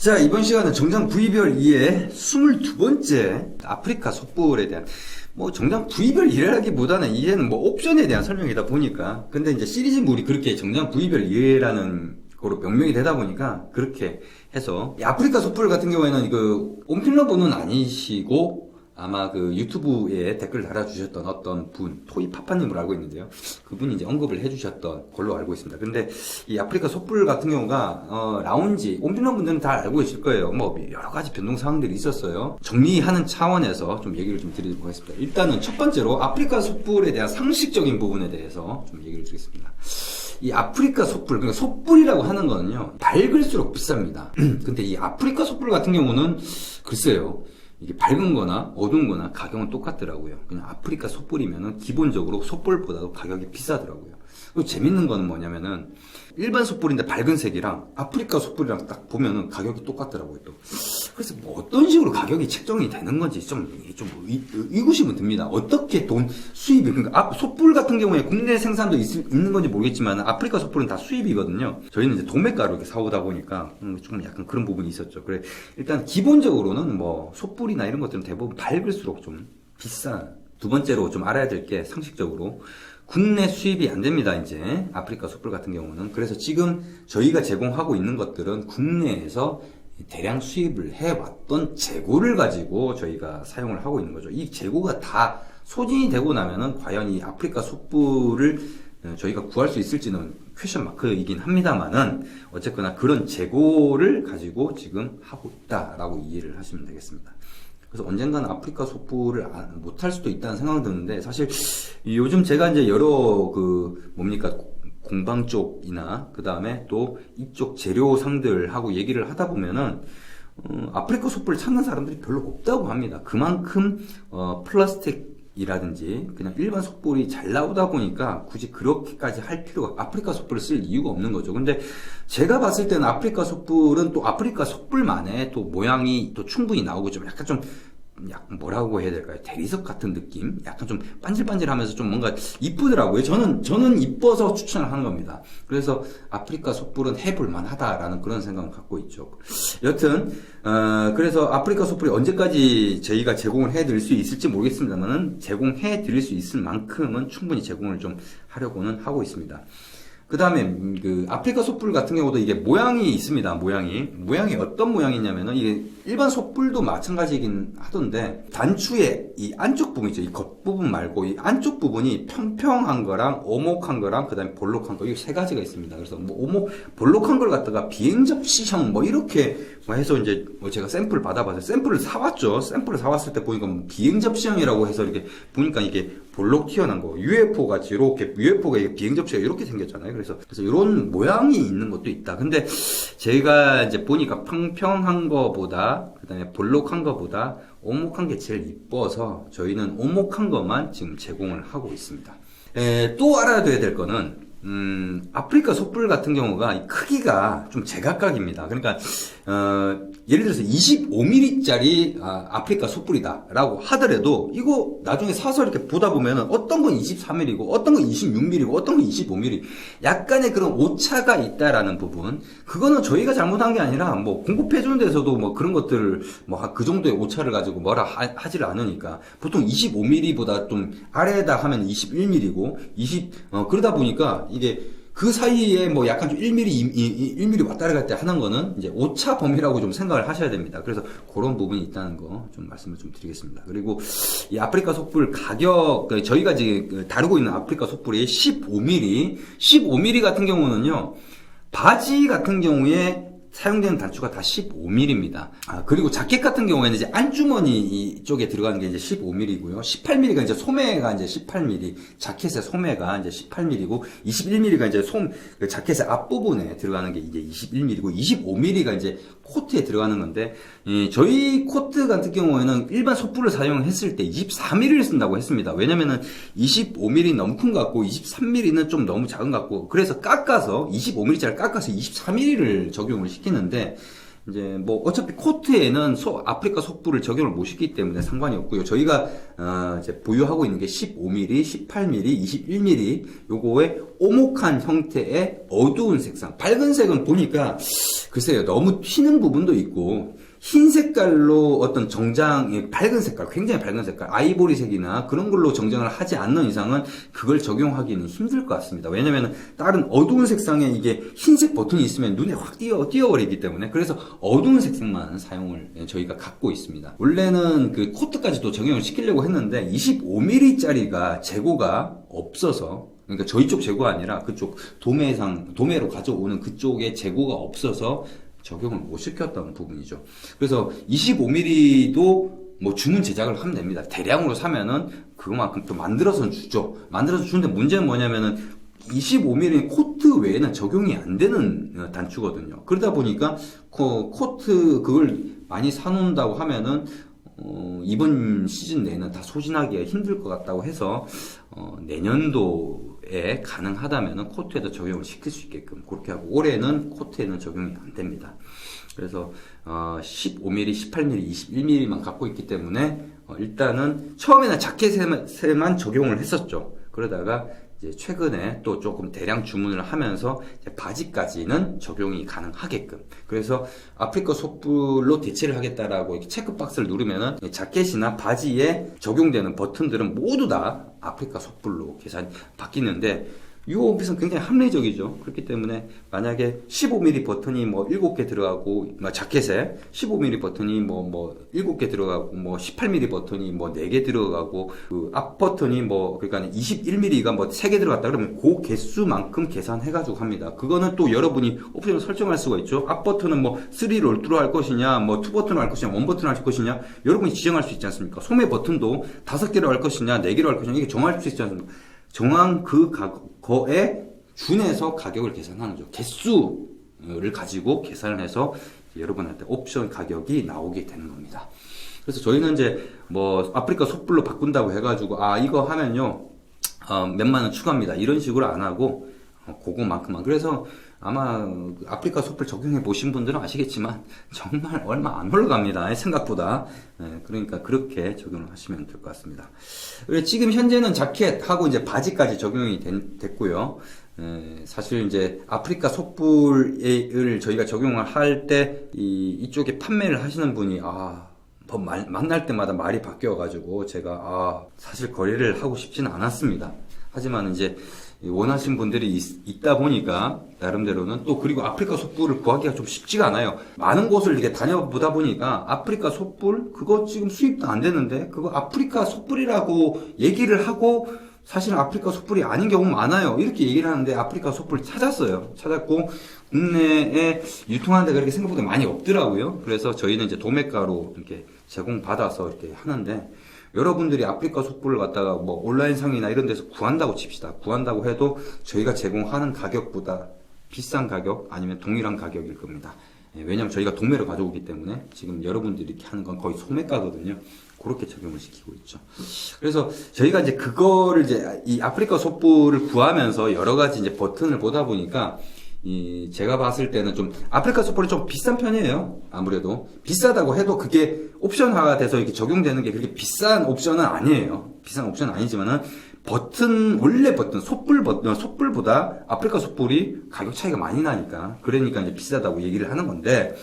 자, 이번 시간은 정장 부위별 2의 22번째 아프리카 솥불에 대한 정장 부위별 2라기보다는 이제는 옵션에 대한 설명이다 보니까, 근데 이제 시리즈물이 그렇게 정장 부위별 2라는 거로 명명이 되다 보니까 그렇게 해서, 이 아프리카 솥불 같은 경우에는 온필러분은 아니시고 아마 유튜브에 댓글 달아주셨던 어떤 분, 토이파파님으로 알고 있는데요. 그분이 이제 언급을 해주셨던 걸로 알고 있습니다. 근데 이 아프리카 솥불 같은 경우가, 라운지, 온필러 분들은 다 알고 계실 거예요. 여러 가지 변동 사항들이 있었어요. 정리하는 차원에서 좀 얘기를 좀 드리도록 하겠습니다. 일단은 첫 번째로 아프리카 솥불에 대한 상식적인 부분에 대해서 좀 얘기를 드리겠습니다. 이 아프리카 솥불, 그러니까 솥불이라고 하는 거는요, 밝을수록 비쌉니다. 근데 이 아프리카 솥불 같은 경우는, 글쎄요, 이게 밝은 거나 어두운 거나 가격은 똑같더라고요. 그냥 아프리카 솥불이면은 기본적으로 솥불보다도 가격이 비싸더라고요. 그리고 재밌는 거는 뭐냐면은, 일반 솥불인데 밝은 색이랑 아프리카 솥불이랑 딱 보면은 가격이 똑같더라고요, 또. 그래서 어떤 식으로 가격이 책정이 되는 건지 좀 의구심은 듭니다. 어떻게 수입이, 그러니까 솥불 같은 경우에 국내 생산도 있는 건지 모르겠지만 아프리카 솥불은 다 수입이거든요. 저희는 이제 도매가로 이렇게 사오다 보니까 좀 약간 그런 부분이 있었죠. 그래, 일단 기본적으로는 솥불이나 이런 것들은 대부분 밝을수록 좀 비싼. 두 번째로 좀 알아야 될 게 상식적으로 국내 수입이 안 됩니다, 이제. 아프리카 솥불 같은 경우는. 그래서 지금 저희가 제공하고 있는 것들은 국내에서 대량 수입을 해왔던 재고를 가지고 저희가 사용을 하고 있는 거죠. 이 재고가 다 소진이 되고 나면은 과연 이 아프리카 솥불을 저희가 구할 수 있을지는 퀘션 마크이긴 합니다만은, 어쨌거나 그런 재고를 가지고 지금 하고 있다라고 이해를 하시면 되겠습니다. 그래서 언젠가는 아프리카 솥불을 못할 수도 있다는 생각이 드는데, 사실 요즘 제가 이제 여러 공방 쪽이나 그 다음에 또 이쪽 재료상들하고 얘기를 하다 보면은 아프리카 솥불 찾는 사람들이 별로 없다고 합니다. 그만큼 플라스틱이라든지 그냥 일반 솥불이 잘 나오다 보니까 굳이 그렇게까지 할 필요가, 아프리카 솥불을 쓸 이유가 없는 거죠. 근데 제가 봤을 때는 아프리카 솥불은 또 아프리카 솥불만의 또 모양이 또 충분히 나오고, 좀 약간 뭐라고 해야 될까요? 대리석 같은 느낌? 약간 좀 반질반질하면서 좀 뭔가 이쁘더라고요. 저는 이뻐서 추천을 하는 겁니다. 그래서 아프리카 솥불은 해볼만 하다라는 그런 생각을 갖고 있죠. 여튼, 그래서 아프리카 솥불이 언제까지 저희가 제공을 해드릴 수 있을지 모르겠습니다만은, 제공해드릴 수 있을 만큼은 충분히 제공을 좀 하려고는 하고 있습니다. 그 다음에 아프리카 솥불 같은 경우도 이게 모양이 있습니다. 모양이 어떤 모양이냐면은, 이게 일반 솥불도 마찬가지이긴 하던데, 단추의 이 안쪽 부분 있죠. 이 겉부분 말고 이 안쪽 부분이 평평한 거랑 오목한 거랑 그 다음에 볼록한 거, 이 세 가지가 있습니다. 그래서 볼록한 걸 갖다가 비행접시형 이렇게 해서 이제 제가 샘플 받아봐서 샘플을 사왔죠. 샘플을 사왔을 때 보니까 비행접시형이라고 해서 이렇게 보니까 이게 볼록 튀어난 거, UFO 같이 이렇게, UFO가 비행접시가 이렇게 생겼잖아요. 그래서 이런 모양이 있는 것도 있다. 근데 제가 이제 보니까 평평한 거보다, 그 다음에 볼록한 거보다 오목한 게 제일 이뻐서 저희는 오목한 것만 지금 제공을 하고 있습니다. 또 알아야 될 거는, 아프리카 솥불 같은 경우가 이 크기가 좀 제각각입니다. 그러니까, 예를 들어서 25mm짜리 아프리카 솥불이다 라고 하더라도, 이거 나중에 사서 이렇게 보다 보면은 어떤 건 23mm고 어떤 건 26mm고 어떤 건 25mm, 약간의 그런 오차가 있다라는 부분, 그거는 저희가 잘못한 게 아니라 공급해주는 데서도 그런 것들을 그 정도의 오차를 가지고 뭐라 하지를 않으니까, 보통 25mm보다 좀 아래에다 하면 21mm고 그러다 보니까 이게 그 사이에 약간 좀 1mm 왔다 갔다 하는 거는 이제 오차 범위라고 좀 생각을 하셔야 됩니다. 그래서 그런 부분이 있다는 거 좀 말씀을 좀 드리겠습니다. 그리고 이 아프리카 솥불 가격, 저희가 지금 다루고 있는 아프리카 솥불이 15mm 같은 경우는요, 바지 같은 경우에 사용되는 단추가 다 15mm입니다. 그리고 자켓 같은 경우에는 이제 안주머니 이쪽에 들어가는 게 이제 15mm고요. 18mm가 이제 소매가 이제 18mm, 자켓의 소매가 이제 18mm고, 21mm가 이제 자켓의 앞부분에 들어가는 게 이제 21mm고, 25mm가 이제 코트에 들어가는 건데, 저희 코트 같은 경우에는 일반 솥불을 사용했을 때 24mm를 쓴다고 했습니다. 왜냐면은 25mm 너무 큰 것 같고 23mm는 좀 너무 작은 것 같고, 그래서 25mm짜리 깎아서 23mm를 적용을 시키는데, 이제 뭐 어차피 코트에는 아프리카 속불을 적용을 못 시키기 때문에 상관이 없고요. 저희가 이제 보유하고 있는 게 15mm, 18mm, 21mm 요거의 오목한 형태의 어두운 색상. 밝은 색은 보니까 글쎄요, 너무 튀는 부분도 있고 흰 색깔로 어떤 정장, 밝은 색깔, 굉장히 밝은 색깔, 아이보리색이나 그런 걸로 정장을 하지 않는 이상은 그걸 적용하기는 힘들 것 같습니다. 왜냐면 다른 어두운 색상에 이게 흰색 버튼이 있으면 눈에 확 띄어버리기 때문에, 그래서 어두운 색상만 사용을 저희가 갖고 있습니다. 원래는 그 코트까지도 적용을 시키려고 했는데 25mm짜리가 재고가 없어서, 그러니까 저희 쪽 재고가 아니라 그쪽 도매로 가져오는 그쪽에 재고가 없어서 적용을 못 시켰던 부분이죠. 그래서 25mm도 뭐 주문 제작을 하면 됩니다. 대량으로 사면은 그만큼 또 만들어서 주죠. 만들어서 주는데 문제는 뭐냐면은 25mm 코트 외에는 적용이 안 되는 단추거든요. 그러다 보니까 코트 그걸 많이 사놓는다고 하면은 이번 시즌 내는 다 소진하기가 힘들 것 같다고 해서 내년도에 가능하다면 코트에도 적용을 시킬 수 있게끔 그렇게 하고, 올해는 코트에는 적용이 안 됩니다. 그래서 15mm, 18mm, 21mm만 갖고 있기 때문에 일단은 처음에는 자켓에만 적용을 했었죠. 그러다가 이제 최근에 또 조금 대량 주문을 하면서 이제 바지까지는 적용이 가능하게끔, 그래서 아프리카 속불로 대체를 하겠다라고 이렇게 체크박스를 누르면은 자켓이나 바지에 적용되는 버튼들은 모두 다 아프리카 속불로 계산이 바뀌는데, 이 오핏은 굉장히 합리적이죠. 그렇기 때문에 만약에 15mm 버튼이 뭐 7개 들어가고, 자켓에 15mm 버튼이 뭐 7개 들어가고, 뭐 18mm 버튼이 뭐 4개 들어가고, 그 앞 버튼이 그러니까 21mm가 뭐 3개 들어갔다 그러면 그 개수만큼 계산해가지고 합니다. 그거는 또 여러분이 옵션을 설정할 수가 있죠. 앞 버튼은 뭐 3 롤트로 할 것이냐, 뭐 2 버튼으로 할 것이냐, 1 버튼으로 할 것이냐, 여러분이 지정할 수 있지 않습니까? 소매 버튼도 5개로 할 것이냐, 4개로 할 것이냐, 이게 정할 수 있지 않습니까? 정한 거에 준해서 가격을 계산하는 거죠. 개수를 가지고 계산을 해서 여러분한테 옵션 가격이 나오게 되는 겁니다. 그래서 저희는 이제 뭐 아프리카 속불로 바꾼다고 해가지고 이거 하면요 몇만 원 추가합니다, 이런 식으로 안 하고 그거만큼만. 그래서 아마 아프리카 속불 적용해 보신 분들은 아시겠지만 정말 얼마 안 올라갑니다, 생각보다. 그러니까 그렇게 적용을 하시면 될 것 같습니다. 지금 현재는 자켓하고 이제 바지까지 적용이 됐고요. 사실 이제 아프리카 속불을 저희가 적용을 할 때 이쪽에 판매를 하시는 분이 만날 때마다 말이 바뀌어가지고 제가 사실 거래를 하고 싶지는 않았습니다. 하지만 이제 원하신 분들이 있다 보니까 나름대로는 또, 그리고 아프리카 속불을 구하기가 좀 쉽지가 않아요. 많은 곳을 이렇게 다녀보다 보니까 아프리카 속불 그거 지금 수입도 안 되는데 그거 아프리카 속불이라고 얘기를 하고 사실은 아프리카 속불이 아닌 경우 많아요. 이렇게 얘기를 하는데 아프리카 속불 찾았고 국내에 유통하는 데가 그렇게 생각보다 많이 없더라고요. 그래서 저희는 이제 도매가로 이렇게 제공받아서 이렇게 하는데, 여러분들이 아프리카 속불을 갖다가 뭐 온라인상이나 이런 데서 구한다고 칩시다. 구한다고 해도 저희가 제공하는 가격보다 비싼 가격 아니면 동일한 가격일 겁니다. 왜냐면 저희가 도매로 가져오기 때문에 지금 여러분들이 이렇게 하는 건 거의 소매가거든요. 그렇게 적용을 시키고 있죠. 그래서 저희가 이제 그거를 이제 이 아프리카 속불을 구하면서 여러 가지 이제 버튼을 보다 보니까 제가 봤을 때는 좀 아프리카 속불이 좀 비싼 편이에요. 아무래도 비싸다고 해도 그게 옵션화가 돼서 이렇게 적용되는 게 그렇게 비싼 옵션은 아니에요. 비싼 옵션은 아니지만은 원래 버튼, 속불보다 아프리카 속불이 가격 차이가 많이 나니까, 그러니까 이제 비싸다고 얘기를 하는 건데,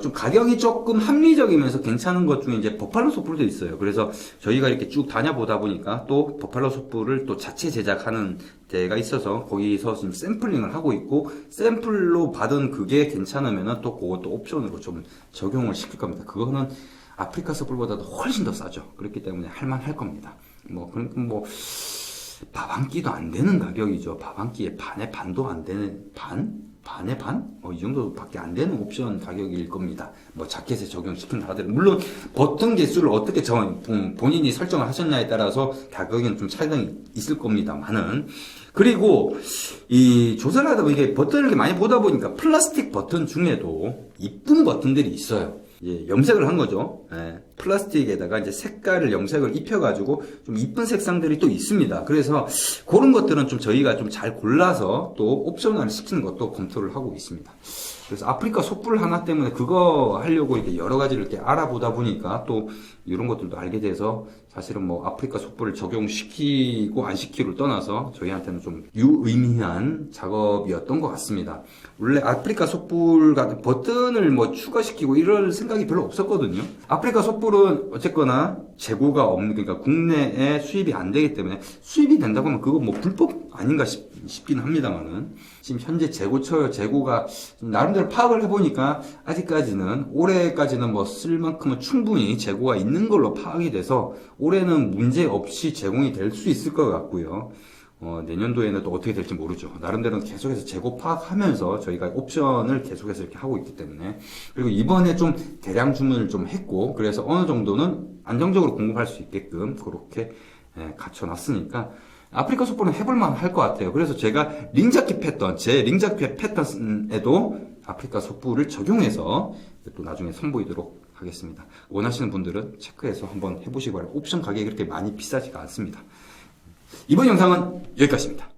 좀 가격이 조금 합리적이면서 괜찮은 것 중에 이제 버팔로 속불도 있어요. 그래서 저희가 이렇게 쭉 다녀보다 보니까 또 버팔로 속불을 또 자체 제작하는 데가 있어서 거기서 지금 샘플링을 하고 있고, 샘플로 받은 그게 괜찮으면은 또 그것도 옵션으로 좀 적용을 시킬 겁니다. 그거는 아프리카 속불보다도 훨씬 더 싸죠. 그렇기 때문에 할만할 겁니다. 밥 한 끼도 안 되는 가격이죠. 밥 한 끼에 반의 반도 안 되는, 반의 반? 이 정도밖에 안 되는 옵션 가격일 겁니다. 자켓에 적용시킨다 하더라도. 물론, 버튼 개수를 어떻게 본인이 설정을 하셨냐에 따라서 가격에는 좀 차이가 있을 겁니다만은. 그리고, 조사를 하다 보니까 버튼을 이렇게 많이 보다 보니까 플라스틱 버튼 중에도 이쁜 버튼들이 있어요. 염색을 한 거죠. 플라스틱에다가 이제 색깔을 염색을 입혀가지고 좀 이쁜 색상들이 또 있습니다. 그래서 그런 것들은 좀 저희가 좀 잘 골라서 또 옵셔널 시키는 것도 검토를 하고 있습니다. 그래서 아프리카 솥불 하나 때문에 그거 하려고 이렇게 여러 가지를 이렇게 알아보다 보니까 또 이런 것들도 알게 돼서 사실은 뭐 아프리카 솥불을 적용시키고 안 시키고를 떠나서 저희한테는 좀 유의미한 작업이었던 것 같습니다. 원래 아프리카 솥불 같은 버튼을 뭐 추가시키고 이럴 생각이 별로 없었거든요. 아프리카 솥불은 어쨌거나 재고가 없는, 그러니까 국내에 수입이 안 되기 때문에 수입이 된다고 하면 그거 뭐 불법 아닌가 싶긴 합니다만은 지금 현재 재고가 나름대로 파악을 해보니까 아직까지는 올해까지는 뭐 쓸 만큼은 충분히 재고가 있는 걸로 파악이 돼서 올해는 문제 없이 제공이 될 수 있을 것 같고요. 내년도에는 또 어떻게 될지 모르죠. 나름대로는 계속해서 재고 파악하면서 저희가 옵션을 계속해서 이렇게 하고 있기 때문에. 그리고 이번에 좀 대량 주문을 좀 했고, 그래서 어느 정도는 안정적으로 공급할 수 있게끔 그렇게 갖춰놨으니까 아프리카 솥불은 해볼만 할 것 같아요. 그래서 제가 제 링자켓 패턴에도 아프리카 솥불을 적용해서 또 나중에 선보이도록 하겠습니다. 원하시는 분들은 체크해서 한번 해보시기 바랍니다. 옵션 가격이 그렇게 많이 비싸지가 않습니다. 이번 영상은 여기까지입니다.